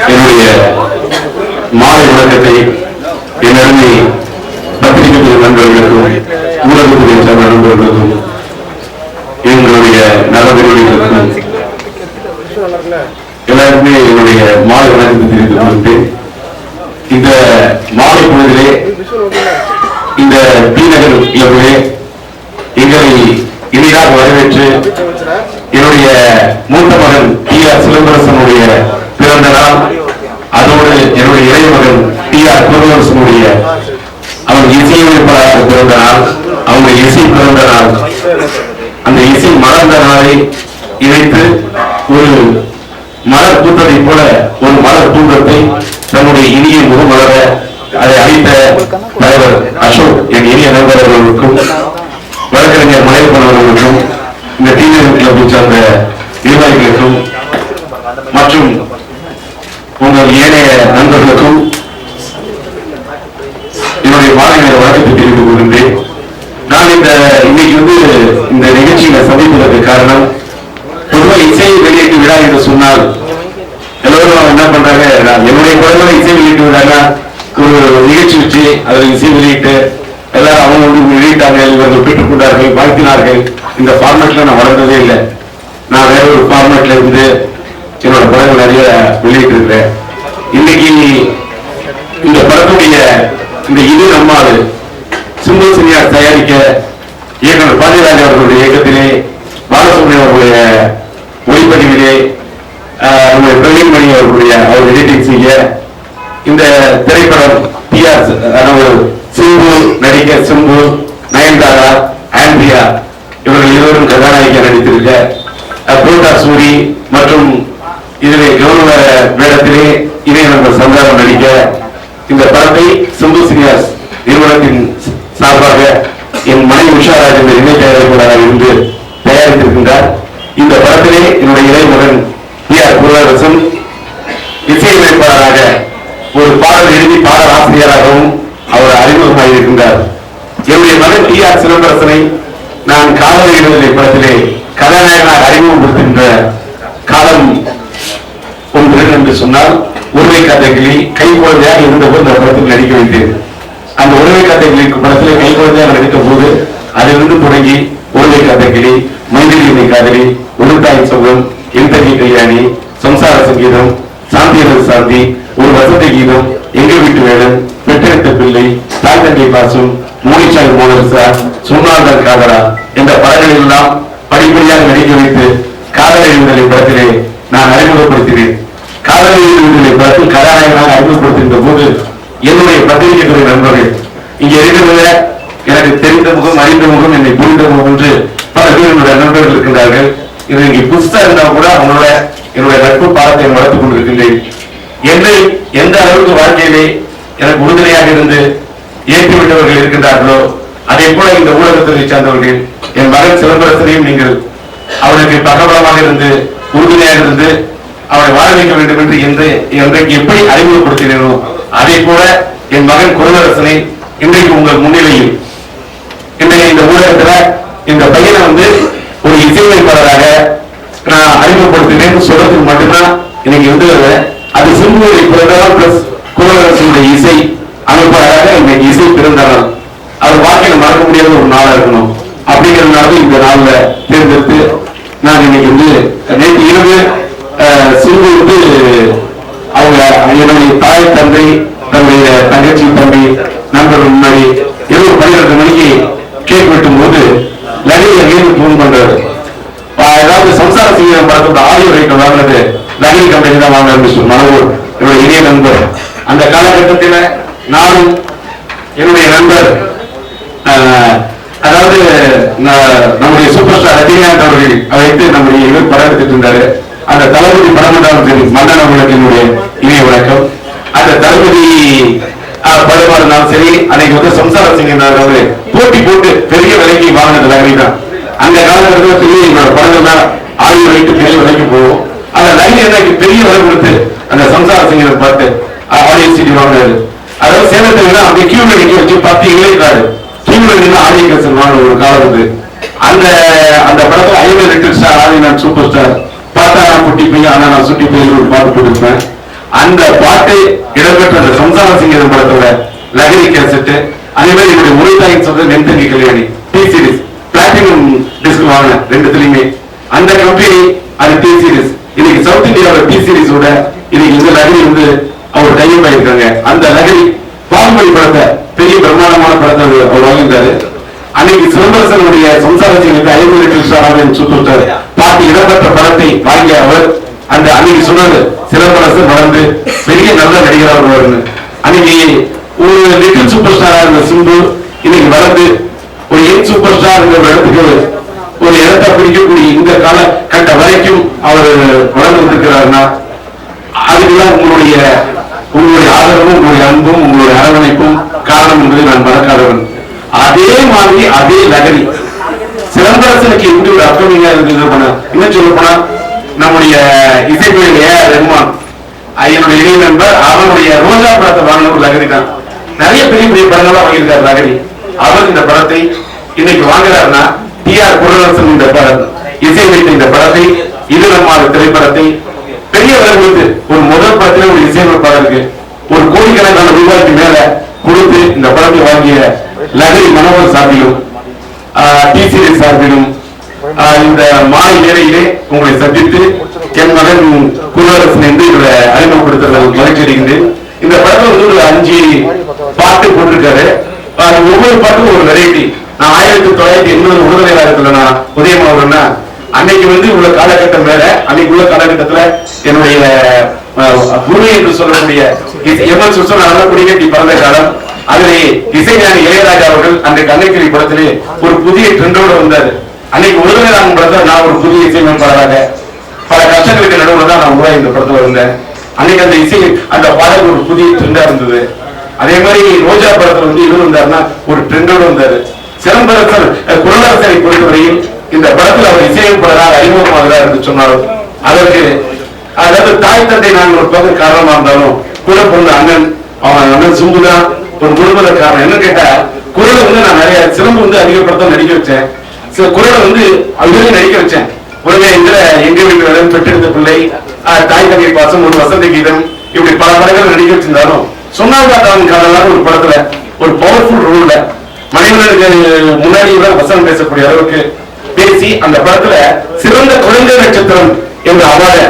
என்னுடைய மாலை வணக்கத்தை என்னை பத்திரிகை நண்பர்களுக்கும் ஊடகத்துறை சார்ந்த நண்பர்களுக்கும் எங்களுடைய நலவர்களுக்கும் எல்லாருமே என்னுடைய மாலை வணக்கத்தை தெரிவித்துக் கொண்டு இந்த மாலை பொழுதிலே இந்த டி நகர் கிளப்பிலே எங்களை இனிதாக வரவேற்று என்னுடைய மூத்த மகன் டி.ஆர். சிலம்பரசனுடைய பிறந்த நாள், அதோடு என்னுடைய இளைய மகன் டி.ஆர். குருவரசனுடைய அவன் இசையமைப்பாளராக பிறந்த நாள், அவங்க இசை பிறந்த நாள், அந்த இசை மலர்ந்த நாளை இணைத்து ஒரு மலர் கூட்டத்தை போல ஒரு மலர் கூட்டத்தை தன்னுடைய இனிய முகமலர அதை அளித்த தலைவர் அசோக் என் இனிய நண்பர் அவர்களுக்கும் வழக்கறிஞர் மலையப்பன் அவர்களுக்கும் இந்த டிவி கிளப்பை சார்ந்த நிர்வாகிகளுக்கும் மற்றும் உங்கள் ஏனைய நண்பர்களுக்கும் என்னுடைய மாலை வழக்கத்தை தெரிவித்துக் கொள்கின்றேன். நான் இன்னைக்கு இந்த நிகழ்ச்சியில சந்திப்பதற்கு காரணம், பொதுவாக இசை வெளியீட்டு விழா என்று சொன்னால் எல்லோரும் என்ன பண்றாங்க, என்னுடைய குழந்தை இசை வெளியீட்டு விழா ஒரு நிகழ்ச்சி வச்சு அதில் இசை வெளியிட்டு எல்லாரும் அவங்க வெளியிட்டாங்க, இவர்கள் பெற்றுக் கொண்டார்கள், வாழ்த்தினார்கள். இந்த ஃபார்மேட்ல நான் வளர்ந்ததே இல்லை. நான் வேற ஒரு ஃபார்மேட்ல இருந்து என்னோட படங்கள் நிறைய வெளியிட்டு இருக்கிறேன். இன்னைக்கு இந்த படத்துடைய இந்த இது நம்மால் சிம்பு சினியார் தயாரிக்க இயக்குனர் பாண்டியராஜ் அவர்களுடைய இயக்கத்திலே, பாலசுப்ரமணியம் அவர்களுடைய ஒளிப்பதிவிலே, நம்முடைய பிரவீன் மணி அவர்களுடைய அவர் எடிட்டிங் செய்ய இந்த திரைப்படம் டி.ஆர். சிம்பு நடிக்க, சிம்பு, நயன்தாரா, ஆண்ட்ரியா இவர்கள் இருவரும் கதாநாயகியாக நடித்திருக்க, புரோட்டா சூரி மற்றும் இதிலே கௌரவ வேடத்திலே இணைய நண்பர் சந்தானம் நடிக்க, இந்த படத்தை சிம்பு சினியாஸ் நிறுவனத்தின் சார்பாக என் மனைவி உஷாராஜ் என்ற இணை தயாரிப்பாளராக இருந்து தயாரித்திருக்கின்றார். இந்த படத்திலே என்னுடைய இளைய மகன் டி.ஆர். குருவரசன் இசையமைப்பாளராக ஒரு பாடல் எழுதி பாடல் ஆசிரியராகவும் அவர் அறிமுகமாக இருக்கின்றார். என்னுடைய மகன் டி.ஆர். சிலம்பரசனை நான் காதல் விடுதலை படத்திலே கதாநாயகனாக அறிமுகப்படுத்துகின்ற காலம் ஒன்று என்று சொன்னால், உரிமை கதைகளி கை குழந்தையாக இருந்தபோது அந்த படத்தில் நடிக்க வைத்தேன். அந்த உரிமை கதைகளி படத்திலே கை குழந்தையாக நடித்த போது அதிலிருந்து தொடங்கி உரிமை கதைகளி, மைதிரி காதலி, உருட்டாய் சோகம், எந்தகி கல்யாணி, சம்சார சங்கீதம், சாந்தியது சாந்தி, ஒரு வசதி கீதம், எங்க வீட்டு வேடன், பெற்றெடுத்த பிள்ளை, தாய் தங்கை பாசம், மோனிச்சாய் மோனரசா, சுண்ணாந்தர் காதலா என்ற படங்களில் எல்லாம் படிப்படியாக நடிக்க வைத்து காதலை விடுதலை படத்திலே நான் அறிமுகப்படுத்தினேன். காதலை விடுதலை படத்தில் கதாநாயகனாக அறிமுகப்படுத்துகின்ற போது என்னுடைய பத்திரிகை துறை நண்பர்கள் இங்க இருக்கிறத எனக்கு தெரிந்த முகம், அறிந்த முகம், என்னை புரிந்த முகம் என்று பல பேர் என்னுடைய நண்பர்கள் இருக்கின்றார்கள். இன்றைக்கு புதுசா இருந்தால் கூட அவங்களோட என்னுடைய நட்பு பாடத்தை வளர்த்துக் கொண்டிருக்கின்றேன். என்னை எந்த அளவுக்கு வாழ்க்கையிலே எனக்கு உறுதுணையாக இருந்து ஏற்றிவிட்டவர்கள் இருக்கின்றார்களோ, அதே போல இந்த ஊடகத்துறை சார்ந்தவர்கள் என் மகன் சிலம்பரசனையும் நீங்கள் அவனுக்கு பகவலமாக இருந்து உறுதுணையாக இருந்து அவனை வாழ வைக்க வேண்டும் என்று இன்றைக்கு எப்படி அறிமுகப்படுத்தினோ, அதே போல என் மகன் குருவரசனை இன்றைக்கு உங்கள் முன்னிலையில் இன்றைக்கு இந்த ஊடகத்தில் இந்த பையனை ஒரு இசையமைப்பாளராக நான் அறிமுகப்படுத்தினேன் சொல்றதுக்கு மட்டும்தான் இன்னைக்கு அது சிம்புவை பிறந்தநாள் பிளஸ் குருவரசனுடைய இசை அமைப்பாளராக இன்னைக்கு இசை பிறந்தநாள், அது வாழ்க்கையில் மறக்க முடியாத ஒரு நாளா இருக்கணும் அப்படிங்கிறதுனால இந்த நாள்ல தேர்ந்தெடுத்து நான் இன்னைக்கு நேற்று இரவு சிம்பு அவங்க என்னுடைய தாய் தந்தை, தன்னுடைய தங்கச்சி தம்பி நண்பர்கள் முன்னாடி இரவு 12 மணிக்கு கேக் வெட்டும் போது லலிதா போன் பண்றாரு. ஏதாவது சம்சார சீக்கிரம் படத்தோட ஆடியோ ரைட் வாங்கினது லலிதா கம்பெனி தான் வாங்க மனோர் என்னுடைய இணைய நண்பர். அந்த காலகட்டத்தில் நானும் என்னுடைய நண்பர், அதாவது நம்முடைய சூப்பர் ஸ்டார் ரஜினிகாந்த் அவர்கள் வைத்து நம்முடைய இவர் படம் எடுத்துட்டு இருந்தாரு. அந்த தளபதி படம் மன்னன் அவர்களுக்கு என்னுடைய இணைய வணக்கம். அந்த தளபதி படமா இருந்தாலும் சரி, அன்னைக்கு சம்சார சிங்கர் போட்டி போட்டு பெரிய விலைக்கு வாங்கினது லகரி தான். அந்த காலகட்டத்தில் பெரிய என்னோட படங்கள் தான் ஆடியோ ரைட்டு பெரிய விலைக்கு போவோம். அந்த லைன் எனக்கு பெரிய விலை கொடுத்து அந்த சம்சார சிங்கரை பார்த்து ஆடியோ சிடி வாங்கினாரு. அதாவது சேலத்துல அப்படியே கியூல நிக்க வச்சு 10 இளைஞராரு கியூல நின்று ஆடியோ கேசல் வாங்கின ஒரு காலம். அந்த படத்துல 50 லிட்டில் ஸ்டார் ஆடினான் சூப்பர் ஸ்டார் பார்த்தா ஆனா நான் குட்டி பையன் ஆனா நான் சுட்டி பையன் ஒரு பாட்டு போட்டிருப்பேன். அந்த பாட்டு இடம்பெற்ற அந்த சம்சார சிங்கம் படத்தோட லகரி கேசட்டு, அதே மாதிரி என்னுடைய முறைதாயின் சொல்ற நெந்தங்கி Kalyani T Series platinum disc வாங்கினேன் ரெண்டுத்துலயுமே. அந்த கம்பெனி அது டி சீரிஸ். இன்னைக்கு சவுத் இந்தியாவோட டி சீரிஸோட இன்னைக்கு இந்த லகரி வந்து அவர் டைப் ஆயிருக்காங்க. அந்த லகரி பாகுபலி படத்தை பெரிய பிரம்மாண்டமான படத்தை அவர் வாங்கியிருந்தாரு. அன்னைக்கு சிலம்பரசனுடைய சம்சார சிங்கத்தை 50 லட்சம் ஸ்டாராக சுட்டுட்டாரு. பாட்டு இடம்பெற்ற படத்தை வாங்கிய அவர் அந்த அன்னைக்கு சொன்னாரு சிலம்பரசன் வளர்ந்து பெரிய நல்ல நடிகராக வருவாருன்னு. அன்னைக்கு ஒரு லிட்டில் சூப்பர் ஸ்டாரா இருந்த சிம்பு இன்னைக்கு வளர்ந்து ஒரு யங் சூப்பர் ஸ்டார் இடத்துக்கு ஒரு இடத்தை பிடிக்கக்கூடிய இந்த காலகட்ட வரைக்கும் அவர் வளர்ந்து வந்திருக்கிறாருன்னா அதுக்கெல்லாம் உங்களுடைய ஆதரவும் உங்களுடைய அன்பும் உங்களுடைய அரவணைப்பும் காரணம் என்பதை நான் மறக்காதவன். அதே மாதிரி அதே லகரி சிலம்பரசனுக்கு எப்படி ஒரு அப்கமிங்கா இருந்தது. இன்னும் சொல்ல போனா நம்முடைய இசைக்குழுவில் ஏஆர் ரஹ்மான் என்னுடைய இணை நண்பர், அவனுடைய ரோஜா படத்தை வாங்கின ஒரு லகரி தான். நிறைய பெரிய பெரிய படங்களா வாங்கியிருக்காரு லகரி. அவர் இந்த படத்தை இன்னைக்கு வாங்குறாருன்னா டி.ஆர். குரலரசன் இந்த இசை வைத்த இந்த படத்தை, இது நம்மாத திரைப்படத்தை பெரிய விலை கொடுத்து ஒரு முதல் படத்துல ஒரு இசையமைப்பாளருக்கு ஒரு கோடிக்கணக்கான ரூபாய்க்கு மேல கொடுத்து இந்த படத்தை வாங்கிய லகரி மனோகர் சார்பிலும் டி சீரிஸ் சார்பிலும் இந்த மாலை வேளையிலே உங்களை சந்தித்து என் மகன் குரலரசன் என்று இவரை அறிமுகப்படுத்துறது மகிழ்ச்சி அடைகின்றேன். இந்த படத்துல வந்து ஒரு 5 பாட்டு போட்டிருக்காரு. ஒவ்வொரு பாட்டும் ஒரு வெரைட்டி. நான் 1980 விடுதலை காலத்துல நான் உதயமாகணும்னா அன்னைக்கு வந்து உள்ள காலகட்டம் வேற. அன்னைக்கு உள்ள காலகட்டத்துல என்னுடைய குரு என்று சொல்லக்கூடிய எம்.எஸ். விஸ்வநாதன் குடிகட்டி பிறந்த காலம். அதிலே இசைஞானி இளையராஜா அவர்கள் அந்த கண்ணகிரி படத்திலே ஒரு புதிய ட்ரெண்டோட வந்தாரு. அன்னைக்கு விடுதலை படத்துல நான் ஒரு புதிய இசையமைப்பாளராக பல கஷ்டங்களுக்கு நடுவில் தான் நான் உருவாகி இந்த படத்துல வந்தேன். அன்னைக்கு அந்த இசை அந்த பாடல் ஒரு புதிய ட்ரெண்டா இருந்தது. அதே மாதிரி ரோஜா படத்துல வந்து இவர் வந்தாருன்னா ஒரு ட்ரெண்டோட வந்தாரு. சிலம்பரசன் குரலரசனை பொறுத்தவரையில் இந்த படத்தில் அவர் இசையமைப்பாளராக அறிமுகமாக என்று சொன்னாலும் அதற்கு அதாவது தாய் தந்தை நாங்கள் ஒரு பக்கம் காரணமா இருந்தாலும் கூட பொண்ணு அண்ணன் சும்புதான் ஒரு குடும்பத்த காரணம். என்ன கேட்டா குரலை வந்து நான் நிறைய சிலம்பு வந்து அதிகப்படுத்த நடிக்க வச்சேன். சில குரலை வந்து அவர்களே நடிக்க வச்சேன். உடனே எங்க வீட்டு பெற்றெடுத்த பிள்ளை, தாய் தங்கை பாசம், ஒரு வசந்த கீதம், இப்படி பல படங்கள் நடிக்க வச்சிருந்தாலும் சொன்னாங்க ஒரு படத்துல ஒரு பவர்ஃபுல் ரோல்ல மனிதனுக்கு முன்னாடி வசனம் பேசக்கூடிய அளவுக்கு பேசி அந்த படத்துல சிறந்த குழந்தை நட்சத்திரம் என்ற அவார்ட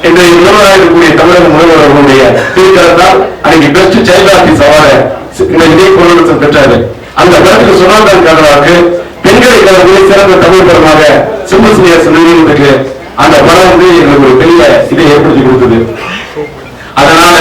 என்ற முதல்வராக இருக்கக்கூடிய தமிழக முதல்வர் அவர்களுடைய திருத்தரத்தால் அன்னைக்கு பெஸ்ட் சைல்ட் ஆர்டிஸ்ட் அவார்ட இதே குரலரசன் பெற்றாரு. அந்த படத்துக்கு சொன்னால்தான் காரணமாக பெண்களை கலந்து சிறந்த தமிழ் படமாக சிம்புசினியாஸ் நிறுவனத்துக்கு அந்த படம் வந்து எங்களுக்கு ஒரு பெரிய இதை ஏற்படுத்தி கொடுத்தது. அதனால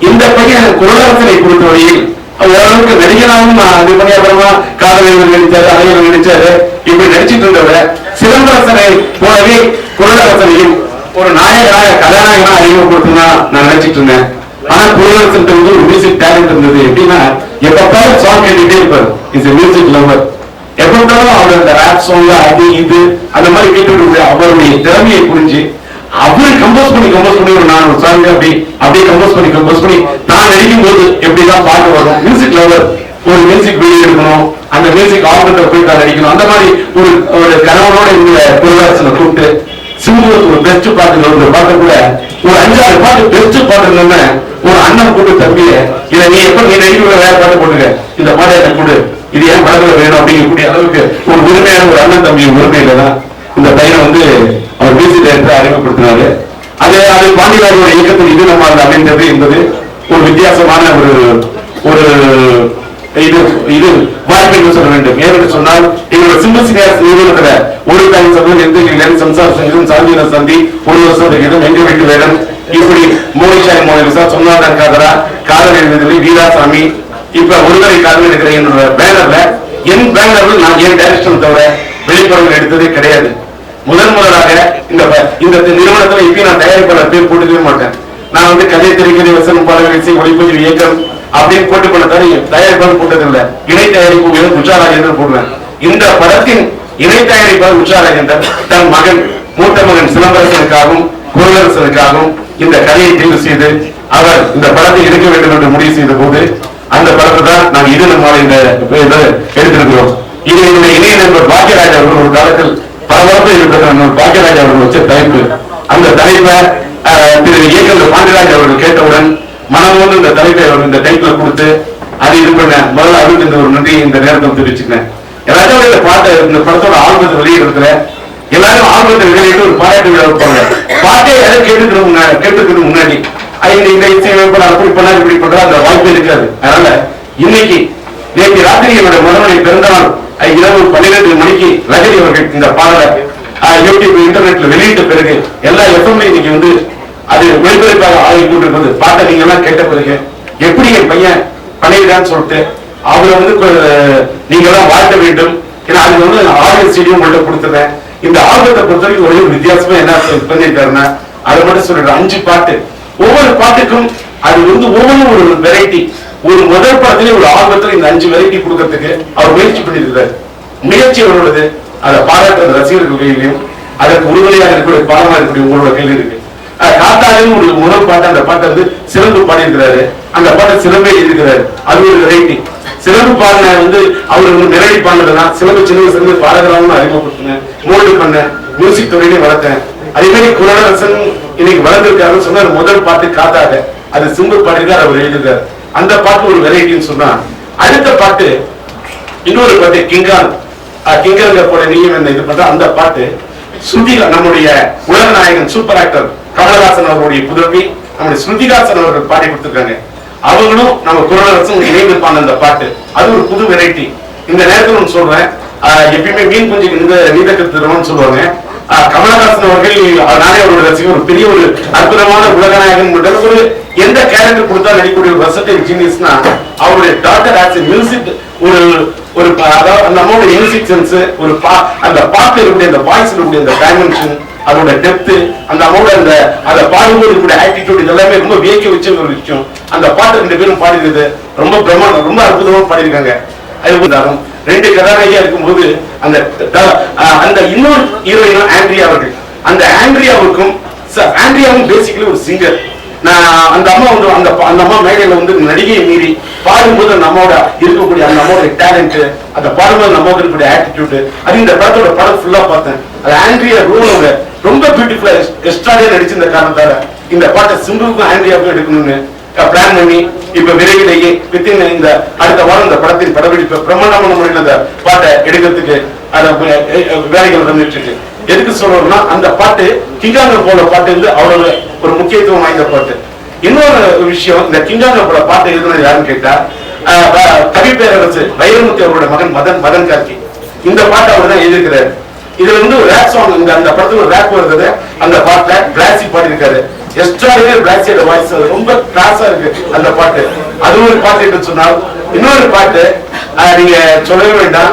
இந்த பையன் குரலரசனை பொறுத்தவரையில் ஓரளவுக்கு நடிகனாவும் அது பண்ணி அப்புறமா காதலிகள் நடிச்சாரு, அலைகள் நடிச்சாரு, இப்படி நடிச்சிட்டு இருந்தவரை சிலம்பரசனை போலவே குரலரசனையும் ஒரு நாயகனாக கதாநாயகனா அறிமுகப்படுத்தினா நான் நினைச்சிட்டு இருந்தேன். ஆனா குரலரசன் வந்து ஒரு மியூசிக் டேலண்ட் இருந்தது. எப்படின்னா எப்பப்பாலும் சாங் கேட்டுட்டே இருப்பாரு. Is music lower. எப்பவும் அவர் அந்த ராப் சாங் அது இது அந்த மாதிரி கேட்டு அவருடைய திறமையை புரிஞ்சு அவரு கம்போஸ் பண்ணி ஒரு 4 சாங் அப்படியே கம்போஸ் பண்ணி நான் நடிக்கும் போது எப்படிதான் பாட்டு வரும். மியூசிக் லவர், ஒரு மியூசிக் வீடியோ எடுக்கணும், அந்த மியூசிக் ஆல்பத்தை போய் தான் நடிக்கணும். அந்த மாதிரி ஒரு கனவோட இந்த குரலரசனை கூப்பிட்டு சிம்புவத்து ஒரு பெஸ்ட் பாட்டு ஒரு பாட்டு கூட ஒரு 5-6 பாட்டு பெஸ்ட் பாட்டு இல்லைன்னு ஒரு அண்ணன் கூட்டு தம்பிய இதை நீ எப்ப நீ நடிக்க வேற பாட்டு போட்டுக்க, இந்த பாட்டை எனக்கு கூடு, இது ஏன் படத்துல வேணும் அப்படிங்கக்கூடிய அளவுக்கு ஒரு உரிமையான ஒரு அண்ணன் தம்பி உரிமையில தான் இந்த பையனை வந்து அவர் மியூசிக் டைரக்டர் அறிமுகப்படுத்தினாரு. அது பாண்டியராஜோட இயக்கத்தில் இது நம்ம அமைந்தது என்பது ஒரு வித்தியாசமான ஒரு இது வாய்ப்பு என்று சொல்ல வேண்டும். ஏன்னு சொன்னால் எங்களோட சிம்புசினியாஸ் நிறுவனத்துல ஒரு டைம் சம்பவம் எந்த சம்சார சங்கீதம் சாந்தின சந்தி ஒரு வருஷம் கீதம் எங்க வீட்டு வேடம் இப்படி மோனிஷாய் மோனிசா சொன்னாதான் காதரா காதல் எழுதுகளை வீராசாமி இப்ப ஒருவரை காதல் எடுக்கிற என்னோட பேனர்ல என் பேனர்ல நான் என் டைரக்ஷன் தவிர வெளிப்படங்கள் எடுத்ததே கிடையாது. முதலாக இந்த நிறுவனத்துல இப்ப நான் தயாரிப்பாளர் பேர் போட்டுக்கவே மாட்டேன். நான் வந்து கதை திரைக்கதை வசனம் பாடல் இசை ஒளிப்பதிவு இயக்கம் அப்படின்னு போட்டு பண்ண தயாரிப்பாளர் போட்டதில்லை. இணை தயாரிப்பு உஷா ராஜேந்திரன் போடுவேன். இந்த படத்தின் இணை தயாரிப்பாளர் உஷா ராஜேந்திரன் தன் மகன் மூத்த மகன் சிலம்பரசனுக்காகவும் குரலரசனுக்காகவும் இந்த கதையை தேர்வு செய்து அவர் இந்த படத்தை எடுக்க வேண்டும் என்று முடிவு செய்த போது அந்த படத்தை தான் நான் இது நம்மால் இந்த எடுத்திருக்கிறோம். இது என்னுடைய இணைய நண்பர் பாக்கியராஜ் அவர்கள் ஒரு காலத்தில் பரபரப்பு இருக்கிற பாக்கியராஜ் அவர்கள் வச்ச தலைப்பு அந்த தலைப்பை திரு இயக்குநர் பாண்டியராஜ் அவர்கள் கேட்டவுடன் மனமோடு இந்த தலைப்பை அவர் இந்த டைட்டில கொடுத்து அது இது பண்ண முதல்ல அவருக்கு இந்த ஒரு நன்றி இந்த நேரத்தில் தெரிவிச்சுக்கிறேன். எல்லாரும் இந்த பாட்டை இந்த படத்தோட ஆல்பத்தை வெளியிடத்துல எல்லாரும் ஆல்பத்தை வெளியிட்டு ஒரு பாராட்டு விழா வைப்பாங்க. பாட்டை எதை கேட்டுக்கிறது முன்னாடி இந்த இசையமைப்பாளர் அப்படி பண்ணாரு இப்படி பண்ற அந்த வாய்ப்பு இருக்காது. அதனால இன்னைக்கு நேற்று ராத்திரி என்னுடைய முதல்வரை பிறந்தநாள் இரவு 12 மணிக்கு ரஜினி அவர்கள் இந்த பாடலை யூடியூப் இன்டர்நெட்ல வெளியிட்ட பிறகு எல்லா எஃப்எம்லையும் இன்னைக்கு வந்து அது ஒளிபரப்பாக ஆகி கொண்டிருப்பது பாட்டை நீங்க எல்லாம் கேட்ட பிறகு எப்படி என் பையன் பண்ணிடுறான்னு சொல்லிட்டு அவரை வந்து நீங்க எல்லாம் வாழ்த்த வேண்டும். ஏன்னா அது வந்து ஆடியோ சீடியும் உங்கள்ட்ட கொடுத்துறேன். இந்த ஆல்பத்தை பொறுத்த வரைக்கும் ஒரே வித்தியாசமா என்ன பண்ணிருக்காருன்னா அதை மட்டும் சொல்லிடுறேன். 5 பாட்டு, ஒவ்வொரு பாட்டுக்கும் அது வந்து ஒவ்வொன்றும் ஒரு வெரைட்டி. ஒரு முதல் படத்திலே ஒரு ஆல்பத்தில் இந்த 5 வெரைட்டி கொடுக்கறதுக்கு அவர் முயற்சி பண்ணியிருக்கிறார். முயற்சி அவர்களது அதை பாராட்டுற ரசிகர்கள் கையிலையும் அதற்கு உறுதுணையாக இருக்கக்கூடிய பாடமாக இருக்கக்கூடிய உங்களோட கையில் இருக்கு. காத்தாலும் ஒரு முதல் பாட்டு, அந்த பாட்டை வந்து சிறந்து பாடியிருக்கிறாரு. அந்த பாட்டை சிறப்பே இருக்கிறாரு. அது ஒரு வெரைட்டி. சிறப்பு பாடின வந்து அவர் வந்து மெலடி பாடுறதுதான் சிறப்பு சின்ன பாடகராகவும் அறிமுகப்படுத்தினேன், மோல்டு பண்ணேன், மியூசிக் துறையிலே வளர்த்தேன். அதே மாதிரி குரலரசன் இன்னைக்கு வளர்ந்திருக்காருன்னு சொன்னார். முதல் பாட்டு காத்தாக அது சிம்பு பாடிருக்கார், அவர் எழுதிருக்காரு. அந்த பாட்டு ஒரு வெரைட்டின்னு சொன்னா, அடுத்த பாட்டு இன்னொரு பாட்டு கிங்காங்க போல நீயும் என்ன இது பண்ற அந்த பாட்டு ஸ்ருதிகா, நம்முடைய உலக நாயகன் சூப்பர் ஆக்டர் கமலஹாசன் அவர்களுடைய புதவி நம்முடைய ஸ்ருதிகாசன் அவர்கள் பாடி கொடுத்திருக்காங்க. அவங்களும் நம்ம குரலரசும் இணைந்திருப்பாங்க அந்த பாட்டு. அது ஒரு புது வெரைட்டி. இந்த நேரத்தில் ஒன்று சொல்றேன், எப்பயுமே மீன் குஞ்சு இந்த நீதக்கத்துறோம்னு சொல்லுவாங்க. கமலஹாசன் அவர்கள் நானே அவரோட ரசிகர், ஒரு பெரிய ஒரு அற்புதமான உலகநாயகன். ஒரு எந்த கேரக்டர் கொடுத்தா நடிக்கக்கூடிய ஒரு வெர்சடைல் ஜீனியஸ்னா அவருடைய டாக்டர் ஆஸ் மியூசிக் ஒரு ஒரு அதாவது அந்த அம்மாவோட மியூசிக் சென்ஸ், ஒரு அந்த பாட்டு இருக்கக்கூடிய அந்த வாய்ஸ் இருக்கக்கூடிய அந்த டைமென்ஷன், அதோட டெப்த், அந்த அம்மாவோட அந்த அதை பாடும்போது இருக்கக்கூடிய ஆட்டிடியூட், இதெல்லாமே ரொம்ப வியக்க வச்ச ஒரு விஷயம். அந்த பாட்டு 2 பேரும் பாடினது ரொம்ப பிரமாண்டம், ரொம்ப அற்புதமா பாடியிருக்காங்க. அது 2 கதாநாயகியா இருக்கும்போது அந்த இன்னொரு ஹீரோயினும் ஆண்ட்ரியா அவர்கள். அந்த ஆண்ட்ரியாவுக்கும் ஆண்ட்ரியாவும் பேசிக்கலி ஒரு சிங்கர். நான் அந்த அம்மா வந்து அந்த அம்மா மேடையில வந்து நடிகையை மீறி பாடும்போது அந்த அம்மாவோட இருக்கக்கூடிய அந்த அம்மாவோட டேலண்ட், அந்த பாடும்போது நம்ம இருக்கக்கூடிய ஆட்டிடியூட், அது இந்த படத்தோட படம் ஃபுல்லா பார்த்தேன். அது ஆண்ட்ரியா ரோல் ரொம்ப பியூட்டிஃபுல்லா எக்ஸ்ட்ராடியா நடிச்சிருந்த காரணத்தால இந்த பாட்டை சிம்புக்கும் ஆண்ட்ரியாவுக்கும் எடுக்கணும்னு பிளான் பண்ணி இப்ப விரைவிலேயே வித்தின் இந்த அடுத்த வாரம் இந்த படத்தின் படப்பிடிப்பு பிரமாண்டமான முறையில் அந்த பாட்டை எடுக்கிறதுக்கு வேலைகள் வந்துட்டு இருக்கு. எதுக்கு சொல்றோம்னா அந்த பாட்டு கிங்காங்க போல பாட்டு வந்து அவ்வளவு ஒரு முக்கியத்துவம் வாய்ந்த பாட்டு. இன்னொரு விஷயம், இந்த கிங்காங்க போல பாட்டு எழுதுனது யாருன்னு கேட்டா கவி பேரரசு வைரமுத்து அவரோட மகன் மதன் கார்கி. இந்த பாட்டை அவர் தான் எழுதியிருக்கிறாரு. இதுல வந்து ஒரு ரேப் சாங், அந்த படத்துல ஒரு ரேப் வருது. அந்த பாட்டுல பிளாசி பாடியிருக்காரு. எக்ஸ்ட்ராடினரி பிளாசியோட வாய்ஸ் ரொம்ப கிளாஸா இருக்கு அந்த பாட்டு. அது ஒரு பாட்டு என்று சொன்னால், இன்னொரு பாட்டு நீங்க சொல்லவே வேண்டாம்,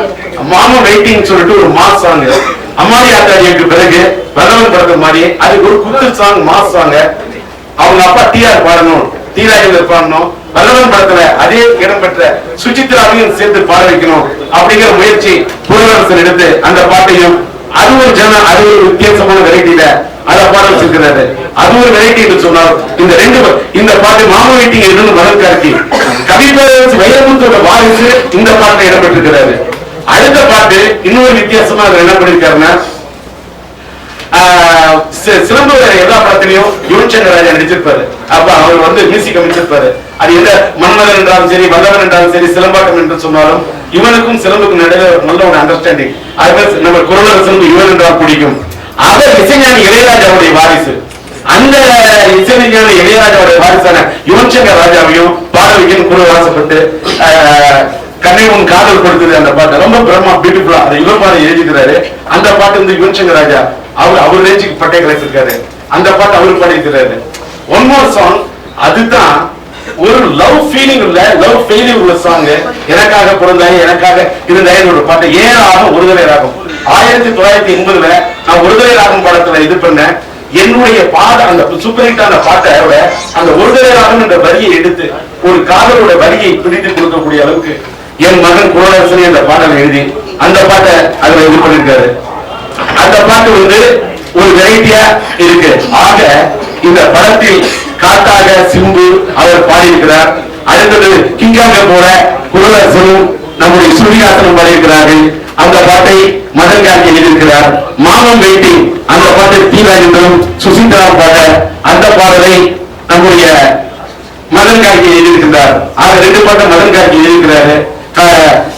மாமா வெயிட்டிங் சொல்லிட்டு ஒரு மாஸ் சாங். அம்மாடி ஆத்தாடிக்கு பிறகு வல்லவன் படத்தை மாதிரி அது ஒரு குத்து சாங், மாஸ் சாங். அவங்க அப்பா டிஆர் பாடணும், டிராஜேந்தர் பாடணும். வல்லவன் படத்துல அதே இடம்பெற்ற சுசித்ராவையும் சேர்த்து பாட வைக்கணும் அப்படிங்கிற முயற்சி புரவரசன் எடுத்து அந்த பாட்டையும் அது ஒரு வித்தியாசமான வெரைட்டியில அதை பாட வச்சிருக்கிறாரு. அது ஒரு வெரைட்டி என்று சொன்னால் இந்த பாட்டு மாமா வெயிட்டிங் இருந்து மதன் கார்கி, கவி பேரரசு வைரமுத்தோட வாரிசு இந்த பாட்டில் இடம்பெற்றிருக்கிறாரு. அடுத்த பாட்டு இன்னொரு வித்தியாசமா என்ன பண்ணிருக்காருன்னா, சிலம்பு எல்லா படத்திலையும் யுவன் சங்கர் ராஜா நடிச்சிருப்பாரு. அப்ப அவர் வந்து மியூசிக் அமைச்சிருப்பாரு. அது எந்த மன்மதன் என்றாலும் சரி, வல்லவன் என்றாலும் சரி, சிலம்பாட்டம் என்று சொன்னாலும் இவனுக்கும் சிலம்புக்கும் நடுவே நல்ல ஒரு அண்டர்ஸ்டாண்டிங். அது நம்ம குரலரசனுக்கு இவன் என்றால் பிடிக்கும். அவர் இசைஞானி இளையராஜாவுடைய வாரிசு. அந்த இசைஞானி இளையராஜாவுடைய வாரிசான யுவன் சங்கர் ராஜாவையும் பாட வைக்கணும் குரல் ஆசைப்பட்டு கண்ணை உன் காதல் கொடுத்தது அந்த பாட்டு ரொம்ப பிரம்மா பியூட்டிஃபுல்லா அதை இவர் பாட எழுதிக்கிறாரு. அந்த பாட்டு வந்து யுவன் சங்கர் ராஜா அவர் ரேஞ்சுக்கு பட்டை கலைச்சிருக்காரு. அந்த பாட்டு அவர் பாடிக்கிறாரு. ஒன் மோர் சாங், அதுதான் ஒரு லவ் ஃபீலிங் உள்ள லவ் ஃபெயிலியர் உள்ள சாங். எனக்காக பிறந்தாய் எனக்காக இருந்தாய் ஒரு பாட்டு. ஏழாகும் ஒருதலை ராகம் 1980 நான் ஒருதலை ராகம் படத்துல இது பண்ணேன். என்னுடைய பாட அந்த சூப்பர் ஹிட்டான பாட்டை அந்த ஒருதலை ராகம் என்ற வரியை எடுத்து ஒரு காதலோட வரியை பிடித்து கொடுக்கக்கூடிய அளவுக்கு என் மகன் குரலரசனே அந்த பாடலை எழுதி அந்த பாட்டை அதுல இது பண்ணிருக்காரு. அந்த பாட்டு வந்து ஒரு வெரைட்டியா இருக்கு. ஆக இந்த படத்தில் காத்தாக சிம்பு அவர் பாடியிருக்கிறார். அடுத்தது கிங்காங்க போல குரலரசனும் நம்முடைய ஸ்ருதிகாசனும் பாடியிருக்கிறார்கள். அந்த பாட்டை மதன் கார்கி எழுதியிருக்கிறார். மாமன் வெயிட்டிங் அந்த பாட்டை டிராஜேந்தரும் சுசீந்திரா பாட அந்த பாடலை நம்முடைய மதன் கார்கி எழுதியிருக்கிறார். ஆக 2 பாட்டை மதன் கார்கி எழுதியிருக்கிறாரு.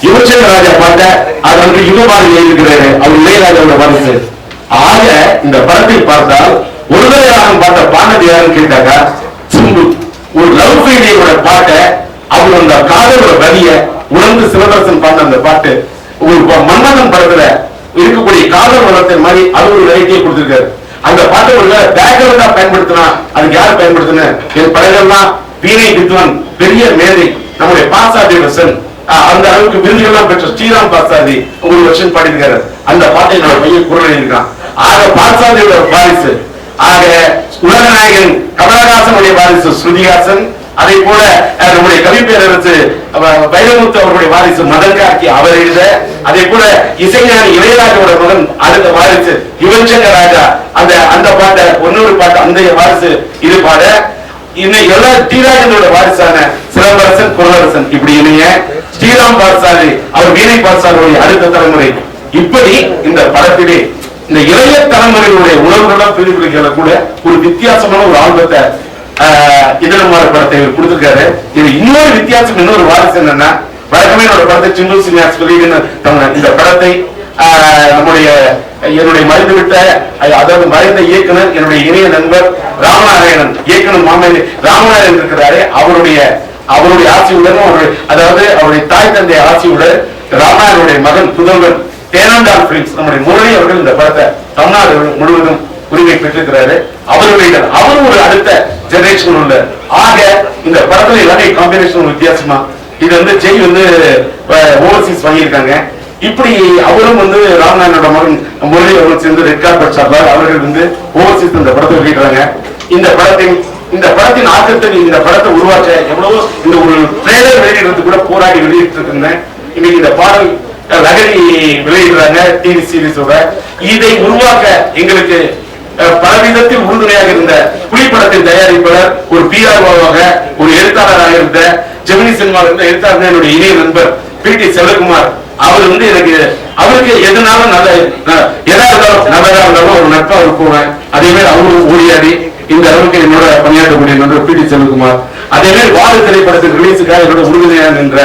யுவச்சந்திர ராஜா பாட்ட அது வந்து யுகபாரதி எழுதியிருக்கிறாரு. அவர் இளையராஜாவோட வாரிசு. ஆக இந்த படத்தில் பார்த்தால் ஒருதலை ராகம் பாட்ட பாடினது யாருன்னு கேட்டாக்கா சிம்பு. ஒரு லவ் ஃபெயிலியரோட பாட்டை அவர் அந்த காதலோட வரிய உணர்ந்து சிவதாசன் பாடின அந்த பாட்டு ஒரு மன்மதன் படத்துல இருக்கக்கூடிய காதல் வளர்த்த மாதிரி அது ஒரு வெரைட்டியை கொடுத்திருக்காரு. அந்த பாட்டை ஒரு பேக்ரவுண்டா பயன்படுத்தினா அதுக்கு யார் பயன்படுத்தின என் படங்கள்லாம் வீணை வித்வான் பெரிய மேதை நம்முடைய பாசாதி வசன் அந்த அளவுக்கு விருதுகள்லாம் பெற்ற ஸ்ரீராம் பாசாதி ஒரு வருஷம் பாடியிருக்காரு. அந்த பாட்டை நம்ம பையன் குரல் எழுதியிருக்கான். ஆக பாசாதியோட வாரிசு. ஆக உலகநாயகன் கமலஹாசனுடைய வாரிசு ஸ்ருதிஹாசன். அதே போல நம்முடைய கவி பேரரசு வைரமுத்து அவருடைய வாரிசு மதன் கார்கி அவர் எழுத. அதே போல இசைஞானி இளையராஜாவோட மகன் அடுத்த வாரிசு யுவன்சங்கர் ராஜா அந்த பாட்டை ஒன்னொரு பாட்டு அந்த வாரிசு இது பாட. இன்னும் எல்லா ஸ்ரீராஜனோட வாரிசான சிலம்பரசன் குரலரசன் இப்படி இணைய ஸ்ரீராம் பாரசாலி அவர் வீணை பாரசாலியுடைய அடுத்த தலைமுறை. இப்படி இந்த படத்திலே இந்த இளைய தலைமுறையினுடைய உணர்வுகளெல்லாம் பிரதிபலிக்கிற கூட ஒரு வித்தியாசமான ஒரு ஆல்பத்தை இதழமாற படத்தை இவர் கொடுத்திருக்காரு. இது இன்னொரு வித்தியாசம் இன்னொரு வாரிசு என்னன்னா வழக்கமே என்னோட படத்தை சிந்து சீனிவாஸ் இந்த படத்தை நம்முடைய என்னுடைய மறைந்துவிட்ட அதாவது மறைந்த இயக்குனர் என்னுடைய இணைய நண்பர் ராமநாராயணன் இயக்குனர் மாமேலி ராமநாராயணன் இருக்கிறாரு. அவருடைய ஆட்சியுடன் அதாவது அவருடைய தாய் தந்தை ஆட்சியுடன் ராமநாதனுடைய மகன் புதல்வன் தேனாண்டால் பிலிம்ஸ் நம்முடைய முரளி அவர்கள் இந்த படத்தை தமிழ்நாடு முழுவதும் உரிமை பெற்றிருக்கிறாரு. அவருடைய அவரும் ஒரு அடுத்த ஜெனரேஷன் உள்ள. ஆக இந்த படத்துல எல்லாமே காம்பினேஷன் வித்தியாசமா இது வந்து ஜெய் வந்து ஓவர்சீஸ் வாங்கியிருக்காங்க. இப்படி அவரும் வந்து ராமநாதனோட மகன் முரளி அவர்கள் சேர்ந்து ரெட் கார்பெட் சார்பாக அவர்கள் வந்து ஓவர்சீஸ் இந்த படத்தை வெளியிடுறாங்க. இந்த படத்தின் ஆக்கத்தை இந்த படத்தை உருவாக்க எவ்வளவோ இந்த ஒரு ட்ரெய்லர் வெளியிடுறது கூட போராடி வெளியிட்டு இருந்தேன். இன்னைக்கு இந்த பாடல் நகரி வெளியிடுறாங்க டிவி சீரிஸோட. இதை உருவாக்க எங்களுக்கு பலவிதத்தில் உறுதுணையாக இருந்த புலிப்படத்தின் தயாரிப்பாளர் ஒரு பிஆர்ஓவாக ஒரு எழுத்தாளராக இருந்த ஜெமினி சினிமா இருந்த எழுத்தாளர் என்னுடைய இணைய நண்பர் பி.டி. செல்வகுமார் அவர் வந்து எனக்கு அவருக்கு எதுனாலும் எதா இருந்தாலும் நல்லதா இருந்தாலும் ஒரு நட்பா இருப்பேன். அதே மாதிரி அவரும் ஓடியாடி இந்த அளவுக்கு என்னோட பணியாற்றக்கூடிய நண்பர் பி.டி. செல்வகுமார். அதே மாதிரி வாழை திரைப்படத்தின் ரிலீஸுக்காக என்னோட உறுதுணையாக நின்ற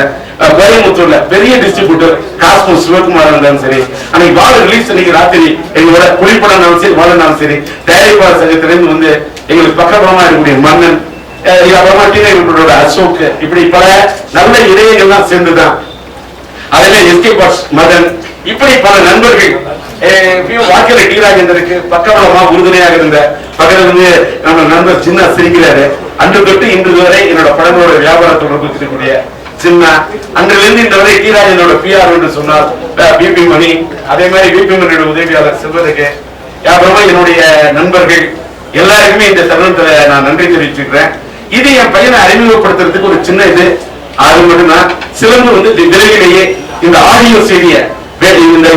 கோயம்புத்தூர்ல பெரிய டிஸ்ட்ரிபியூட்டர் காஸ்மோ சிவகுமார் இருந்தாலும் சரி அன்னைக்கு வாழை ரிலீஸ் அன்னைக்கு ராத்திரி எங்களோட புலிப்படம் சரி வாழனாலும் சரி தயாரிப்பாளர் சங்கத்திலிருந்து வந்து எங்களுக்கு பக்கபலமா இருக்கக்கூடிய மன்னன் அப்புறமா டீனேஜர்களோட அசோக் இப்படி பல நல்ல இதயங்கள்லாம் சேர்ந்துதான் அதுல எஸ்கே பாஸ் மதன் இப்படி பல நண்பர்கள் வாழ்க்கையில டி ராஜேந்தருக்கு பக்கபலமா உறுதுணையாக இருந்த பக்கத்துல வந்து நம்ம நண்பர் சின்ன சிரிக்கிறாரு. அன்று தொட்டு இன்று வரை என்னோட படங்களோட வியாபார தொடர்பு இருக்கக்கூடிய சின்ன அன்றிலிருந்து இந்த வரை டி ராஜேந்தரோட பிஆர் என்று சொன்னார் பிபி மணி. அதே மாதிரி பிபி மணியோட உதவியாளர் செல்வதற்கு அப்புறமா என்னுடைய நண்பர்கள் எல்லாருக்குமே இந்த தருணத்துல நான் நன்றி தெரிவிச்சுக்கிறேன். இது என் பையனை அறிமுகப்படுத்துறதுக்கு ஒரு சின்ன இது அது மட்டும்தான். சிலம்பு வந்து விரைவிலேயே இந்த ஆடியோ செய்திய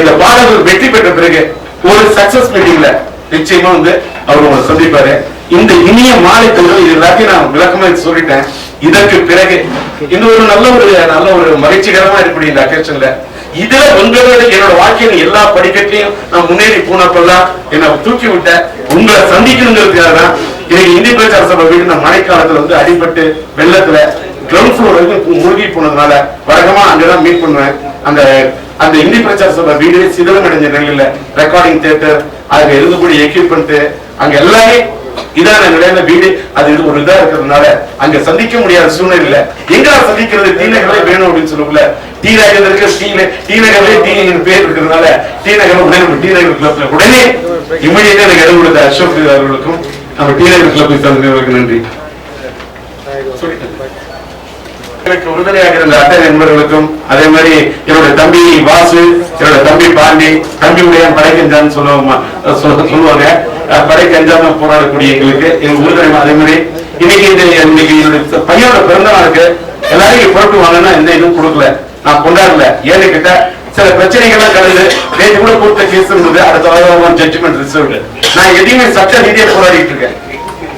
இந்த பாடல்கள் வெற்றி பெற்ற பிறகு ஒரு சக்சஸ் மீட்டிங்ல நிச்சயமா வந்து அவர் சந்திப்பாரு. இந்த இனிய மாலை தொழில் இது எல்லாத்தையும் நான் விளக்கமா சொல்லிட்டேன். இதற்கு பிறகு இன்னொரு நல்ல ஒரு மகிழ்ச்சிகரமா இருக்கக்கூடிய இந்த அக்கேஷன்ல இதுல உங்களோட என்னோட வாழ்க்கையில எல்லா படிக்கட்டையும் நான் முன்னேறி போனப்பெல்லாம் என்னை தூக்கி விட்ட உங்களை சந்திக்கணுங்கிறதுக்காக தான் இன்னைக்கு இந்திய பிரச்சார சபை வீடு நான் மழைக்காலத்துல வந்து அடிபட்டு வெள்ளத்துல கிரவுண்ட் ஃப்ளோர் வரைக்கும் மூழ்கி போனதுனால வழக்கமா அங்கதான் மீட் பண்ணுவேன். அந்த இந்திய பிரச்சார சபை வீடு சிதலம் அடைஞ்ச நிலையில ரெக்கார்டிங் தியேட்டர் அதுல எழுதக்கூடிய எக்யூப்மெண்ட் அங்க எல்லாமே இதான நிலையில வீடு அது இது ஒரு இதா இருக்கிறதுனால அங்க சந்திக்க முடியாத சூழ்நிலை எங்க சந்திக்கிறது டி நகரே வேணும் அப்படின்னு சொல்லல. டி நகருக்கு டி நகர்லயே டி பேர் இருக்கிறதுனால டி நகர் உடனே டி நகர் கிளப்ல உடனே இமீடியட்டா எனக்கு இடம் கொடுத்த அசோக் அவர்களுக்கும் நம்ம டி நகர் கிளப்பை சார்ந்தவர்களுக்கு நன்றி. உறுதுணையாக இருந்த அட்டை நண்பர்களுக்கும் அதே மாதிரி என்னோட தம்பி வாசு என்னோட தம்பி பாண்டி தம்பி உடையான் படைக்கஞ்சான்னு சொல்லுவாங்க. படைக்கஞ்சாம போராடக்கூடிய எங்களுக்கு எங்க உறுதுணை. அதே மாதிரி இன்னைக்கு என்னோட பையனோட பிறந்த நாளுக்கு எல்லாரும் புறட்டு வாங்கினா எந்த இதுவும் கொடுக்கல நான் கொண்டாடல. ஏன்னு கேட்ட சில பிரச்சனைகள்லாம் கடந்து நேற்று கூட கொடுத்த கேஸ் இருந்தது. அடுத்த வாரம் ஜட்ஜ்மெண்ட் ரிசர்வ்டு நான் எதையுமே சட்ட ரீதியா போராடிட்டு இருக்கேன்.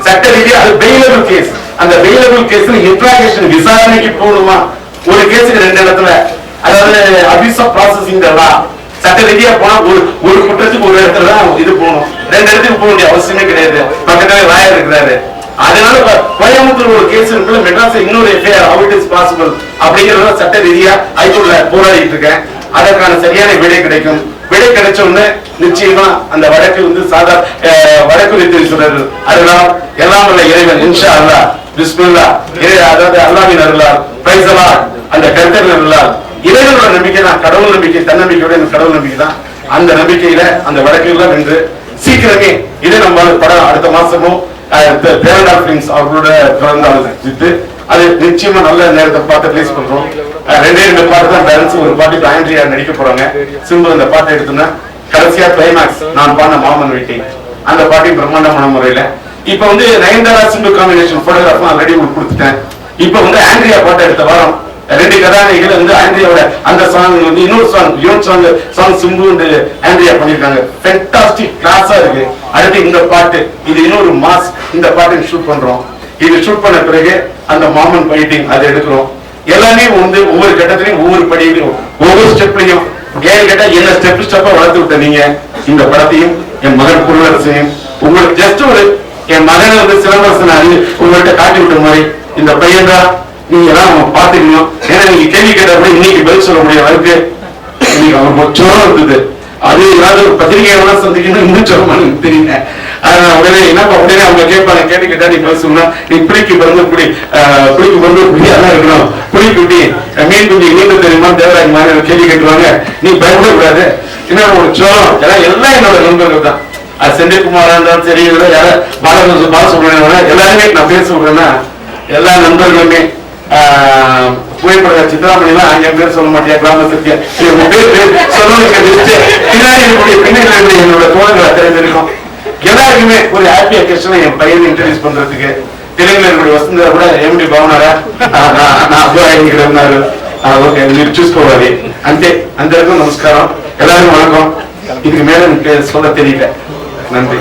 சட்ட ரீதியா அது பெயிலபிள் கேஸ். அந்த பெயிலபிள் கேஸ்ல இன்ட்ராகேஷன் விசாரணைக்கு போகணுமா ஒரு கேஸுக்கு 2 இடத்துல அதாவது அபியூஸ் ஆஃப் ப்ராசஸிங் சட்ட ரீதியா போனா ஒரு குற்றத்துக்கு ஒரு இடத்துல தான் இது போகணும். 2 இடத்துக்கு போக வேண்டிய அவசியமே கிடையாது. பக்கத்துல லாயர் இருக்கிறாரு. அதனால கோயம்புத்தூர் ஒரு கேஸ் இருக்குல்ல, மெட்ராஸ் இன்னொரு FIR how it is possible அப்படிங்கறத சட்ட ரீதியா ஹைகோர்ட்ல போராடிட்டு இருக்கேன். அதற்கான சரியான விடை கிடைக்கும். விடை கிடைச்ச உடனே நிச்சயமா அந்த வழக்கு வந்து வழக்கு வைத்திருக்கிறார். அதனால் எல்லாம் உள்ள இறைவன் இன்ஷா அல்லாஹ் பிஸ்மில்லாஹ், அதாவது அல்லாஹ்வின் அருளால் பிரைஸ் அல்லாஹ், அந்த கர்த்தரின் அருளால், இறைவனோட நம்பிக்கை தான், கடவுள் நம்பிக்கை, தன்னம்பிக்கையோட கடவுள் நம்பிக்கை தான். அந்த நம்பிக்கையில அந்த வழக்குகள்லாம் வென்று சீக்கிரமே இதே நம்ம படம் அடுத்த மாசமும் அவர்களோட பிறந்தாலும் அது நிச்சயமா நல்ல நேரத்தை பார்த்து ரிலீஸ் பண்றோம். 2 பாட்டு தான் டான்ஸ், ஒரு பாட்டு ஆண்ட்ரியா நடிக்க போறாங்க. சிம்பு அந்த பாட்டை எடுத்துனா கடைசியா கிளைமாக்ஸ் நான் பாடின மாமன் வீட்டை, அந்த பாட்டையும் பிரம்மாண்டமான முறையில இப்ப வந்து Nayanthara Simbu combination photograph already உங்களுக்கு கொடுத்துட்டேன். இப்ப வந்து ஆண்ட்ரியா பாட்டை எடுத்த வாரம் 2 கதாநாயகிகள் வந்து ஆண்ட்ரியாவோட அந்த சாங் வந்து இன்னொரு சாங் சிம்பு வந்து ஆண்ட்ரியா பண்ணிருக்காங்க. ஃபேண்டாஸ்டிக் கிளாஸா இருக்கு. அடுத்து இந்த பாட்டு இது இன்னொரு மாஸ், இந்த பாட்டை ஷூட் பண்றோம். இது ஷூட் பண்ண பிறகு அந்த மாமன் ஃபைட்டிங் அதை எடுக்கிறோம். எல்லாமே வந்து ஒவ்வொரு கட்டத்திலையும் ஒவ்வொரு படியிலையும் ஒவ்வொரு ஸ்டெப்லையும் ஏன்னு கேட்டா என்ன ஸ்டெப்பா வளர்த்து விட்ட நீங்க இந்த படத்தையும் என் மகன் புருவரசையும் உங்களுக்கு ஜஸ்ட் ஒரு என் மகனை வந்து சிலம்பரசன் உங்கள்கிட்ட காட்டி விட்ட மாதிரி இந்த பையன் தான் நீங்க எல்லாம் பாத்துக்கணும். ஏன்னா நீங்க கேள்வி கேட்டப்ப இன்னைக்கு பதில் சொல்ல முடிய அளவுக்கு இன்னைக்கு அவர் மொச்சோரம் இருந்தது. அது ஏதாவது ஒரு பத்திரிகையெல்லாம் சந்திக்கணும் இன்னும் சொல்லமான்னு தெரியல. உடனே என்னப்பா உடனே அவங்க கேட்பாங்க, கேட்டு கேட்டா நீ பதில் சொன்னா நீ புளிக்கு பிறந்து புளியெல்லாம் இருக்கணும், புளி குட்டி மீன் குட்டி நீங்க தெரியுமா தேவராஜ் மாதிரி கேள்வி கேட்டுவாங்க. நீ பயப்படக்கூடாது. என்ன ஒரு சோரம் எல்லாம் என்னோட நண்பர்கள் தான். அது செந்தில்குமாரா இருந்தாலும் சரி, பாலசுப்ரமணியம் எல்லாருமே நான் பேச சொல்றேன்னா எல்லா நண்பர்களுமே புகைப்பட சித்ராமணி எல்லாம் 5 பேர் சொல்ல மாட்டேன், கிராம சத்தியா பின்னாடி என்னோட தோழர்களை தெரிஞ்சிருக்கும். எல்லாருக்குமே ஒரு ஹாப்பி அக்கேஷன் என் பையனை இன்ட்ரடியூஸ் பண்றதுக்கு தெலுங்குல என்னுடைய வசந்தா கூட எம்டி பவனாரா நான் அப்துல்லாரு ఓకే మీరు చూసుకోవాలి అంతే. అందరికీ నమస్కారం, எல்லாருக்கும் வணக்கம். இதுக்கு மேல எனக்கு சொல்ல தெரியல. நன்றி.